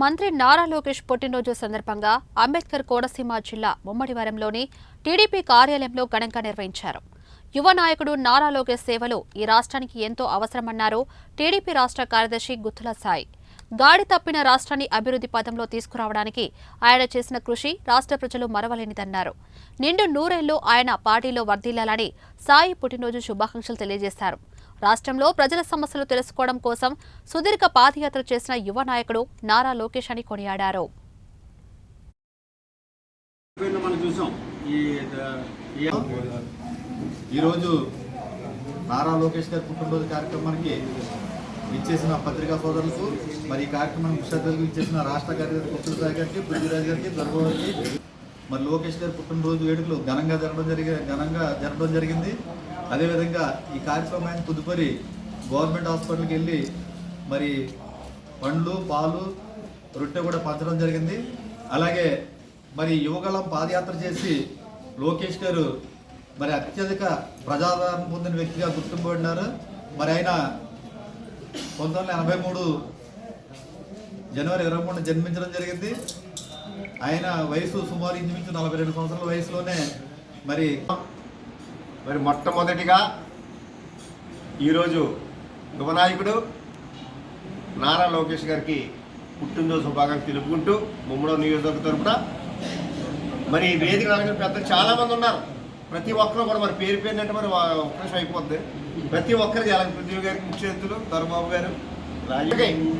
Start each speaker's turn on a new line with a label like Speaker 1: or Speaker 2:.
Speaker 1: మంత్రి నారా లోకేష్ పుట్టినరోజు సందర్భంగా అంబేద్కర్ కోనసీమ జిల్లా ముమ్మడివరంలోని టీడీపీ కార్యాలయంలో ఘనంగా నిర్వహించారు. యువ నాయకుడు నారా లోకేష్ సేవలు ఈ రాష్ట్రానికి ఎంతో అవసరమన్నారు టీడీపీ రాష్ట్ర కార్యదర్శి గుత్తుల సాయి. గాడి తప్పిన రాష్ట్రాన్ని అభివృద్ధి పథంలో తీసుకురావడానికి ఆయన చేసిన కృషి రాష్ట్ర ప్రజలు మరవలేనిదన్నారు. నిండు నూరేళ్లు ఆయన పార్టీలో వర్ధిల్లాలని సాయి పుట్టినరోజు శుభాకాంక్షలు తెలియజేశారు. రాష్ట్రంలో ప్రజల సమస్యలు తెలుసుకోవడం కోసం సుదీర్ఘ పాదయాత్ర చేసిన యువ నాయకుడు నారా లోకేష్ అని కొనియాడారు.
Speaker 2: ఈరోజు నారా లోకేష్ గారి పుట్టినరోజు కార్యక్రమానికి ఇచ్చేసిన పత్రికా సోదరులకు, మరి ఈ కార్యక్రమానికి శ్రద్ధలకు ఇచ్చేసిన రాష్ట్ర కార్యదర్శి గుత్తుల సాయి గారికి, పృథ్వీరాజ్ గారికి, ధర్మ గారికి, మరి లోకేష్ గారి పుట్టినరోజు వేడుకలు ఘనంగా జరపడం జరిగింది. అదేవిధంగా ఈ కార్యక్రమాన్ని తదుపరి గవర్నమెంట్ హాస్పిటల్కి వెళ్ళి మరి పండ్లు, పాలు, రొట్టె కూడా పంచడం జరిగింది. అలాగే మరి యువగళం పాదయాత్ర చేసి లోకేష్ గారు మరి అత్యధిక ప్రజాదరణ పొందిన వ్యక్తిగా గుర్తింపబడినారు. మరి ఆయన 1983 జనవరి 23 జన్మించడం జరిగింది. ఆయన వయసు సుమారు ఇంచుమించు 42 సంవత్సరాల వయసులోనే మరి
Speaker 3: మొట్టమొదటిగా ఈరోజు యువనాయకుడు నారా లోకేష్ గారికి పుట్టినరోజు శుభాకాంక్షలు తెలుపుకుంటూ ముమ్మడి నియోజకవర్గ తరపున మరి వేదిక నలగని పెద్దలు చాలామంది ఉన్నారు. ప్రతి ఒక్కరు కూడా మరి పేరు అంటే మరి ఒక్క నిమిషం అయిపోద్ది. ప్రతి ఒక్కరికి అలాగే పృథ్వీ గారికి, ముఖ్య అతిథులు ధర్మబాబు గారు, రాజకీయ